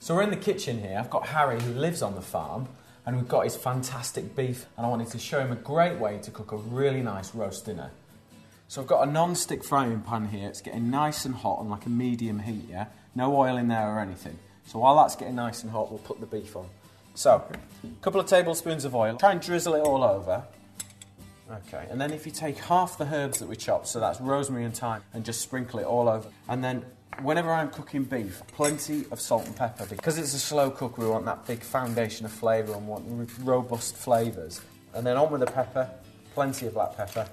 So we're in the kitchen here. I've got Harry who lives on the farm and we've got his fantastic beef and I wanted to show him a great way to cook a really nice roast dinner. So I've got a non-stick frying pan here. It's getting nice and hot on like a medium heat, yeah? No oil in there or anything. So while that's getting nice and hot, we'll put the beef on. So, a couple of tablespoons of oil. Try and drizzle it all over. Okay, and then if you take half the herbs that we chopped, so that's rosemary and thyme, and just sprinkle it all over. And then, whenever I'm cooking beef, plenty of salt and pepper. Because it's a slow cook, we want that big foundation of flavour and want robust flavours. And then on with the pepper, plenty of black pepper.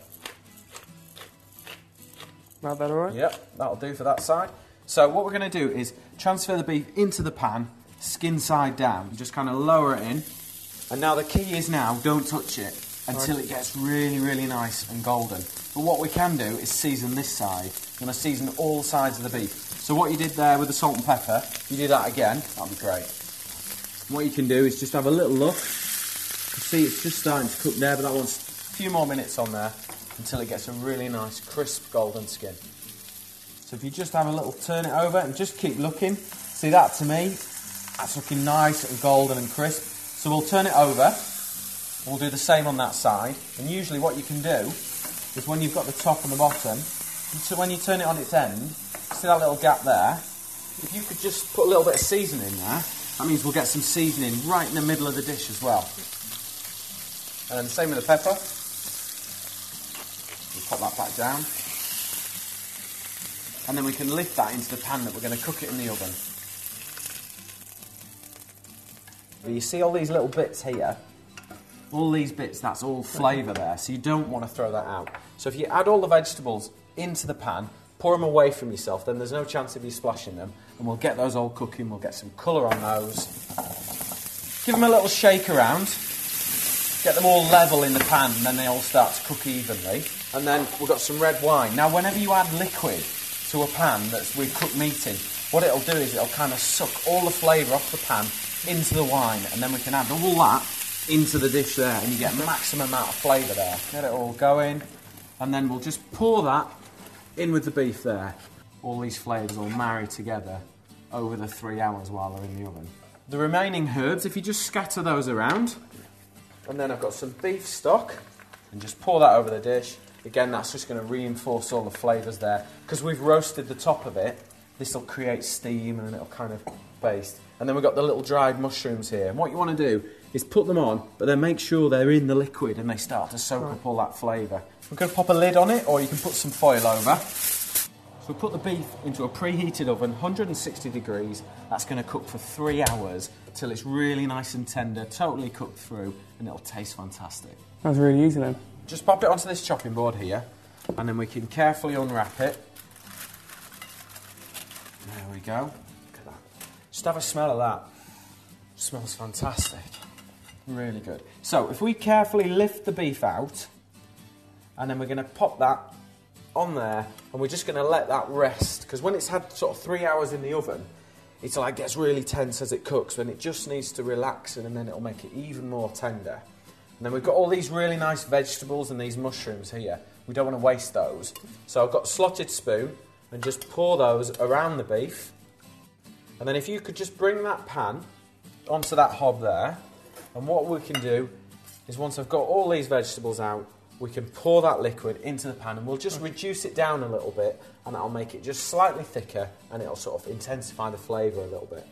About that alright? Yep, that'll do for that side. So what we're going to do is transfer the beef into the pan, skin side down, just kind of lower it in. And now the key is don't touch it until it gets really, really nice and golden. But what we can do is season this side. We're going to season all sides of the beef. So what you did there with the salt and pepper, you do that again, that'll be great. And what you can do is just have a little look. You can see it's just starting to cook there, but that wants a few more minutes on there until it gets a really nice, crisp, golden skin. So if you just have a little turn it over and just keep looking. See that to me? That's looking nice and golden and crisp. So we'll turn it over. We'll do the same on that side. And usually what you can do is when you've got the top and the bottom, so when you turn it on its end, see that little gap there? If you could just put a little bit of seasoning in there, that means we'll get some seasoning right in the middle of the dish as well. And then the same with the pepper. We'll pop that back down. And then we can lift that into the pan that we're going to cook it in the oven. But you see all these little bits here? All these bits, that's all flavour there, so you don't want to throw that out. So if you add all the vegetables into the pan, pour them away from yourself, then there's no chance of you splashing them, and we'll get those all cooking, we'll get some colour on those. Give them a little shake around, get them all level in the pan, and then they all start to cook evenly. And then we've got some red wine. Now whenever you add liquid to a pan that's with cooked meat in, what it'll do is it'll kind of suck all the flavour off the pan into the wine, and then we can add all that into the dish there, and you get a maximum amount of flavour there. Get it all going, and then we'll just pour that in with the beef there. All these flavours all marry together over the 3 hours while they're in the oven. The remaining herbs, if you just scatter those around, and then I've got some beef stock, and just pour that over the dish. Again, that's just going to reinforce all the flavours there. Because we've roasted the top of it, this will create steam and then it'll kind of baste. And then we've got the little dried mushrooms here. And what you want to do is put them on, but then make sure they're in the liquid and they start to soak up all that flavour. We're going to pop a lid on it, or you can put some foil over. So we put the beef into a preheated oven, 160 degrees. That's going to cook for 3 hours till it's really nice and tender, totally cooked through, and it'll taste fantastic. That's really easy then. Just pop it onto this chopping board here, and then we can carefully unwrap it. There we go. Look at that. Just have a smell of that. It smells fantastic. Really good. So if we carefully lift the beef out, and then we're going to pop that on there, and we're just going to let that rest, because when it's had sort of 3 hours in the oven, it's like gets really tense as it cooks, and it just needs to relax, and then it'll make it even more tender. And then we've got all these really nice vegetables and these mushrooms here. We don't want to waste those. So I've got a slotted spoon and just pour those around the beef. And then if you could just bring that pan onto that hob there. And what we can do is once I've got all these vegetables out, we can pour that liquid into the pan and we'll just reduce it down a little bit, and that'll make it just slightly thicker, and it'll sort of intensify the flavour a little bit.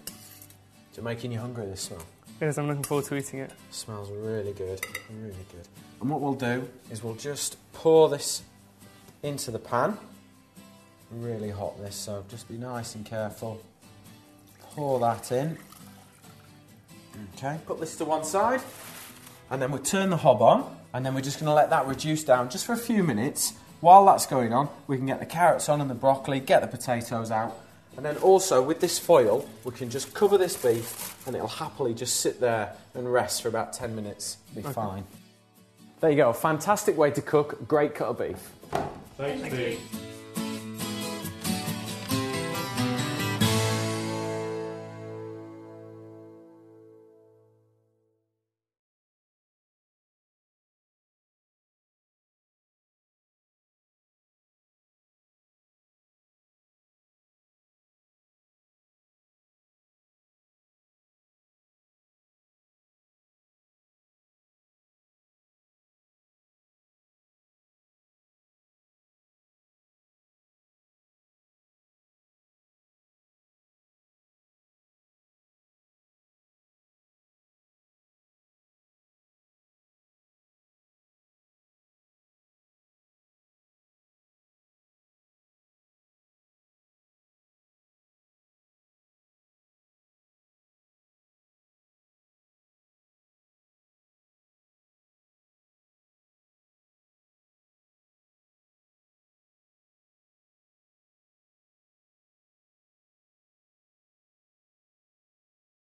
Is it making you hungry, this smell? Yes, I'm looking forward to eating it. Smells really good, really good. And what we'll do is we'll just pour this into the pan. Really hot this, so just be nice and careful. Pour that in. Okay, put this to one side. And then we'll turn the hob on, and then we're just going to let that reduce down just for a few minutes. While that's going on, we can get the carrots on and the broccoli, get the potatoes out. And then also, with this foil, we can just cover this beef, and it'll happily just sit there and rest for about 10 minutes. It'll be fine. There you go, a fantastic way to cook a great cut of beef. Thanks, Steve.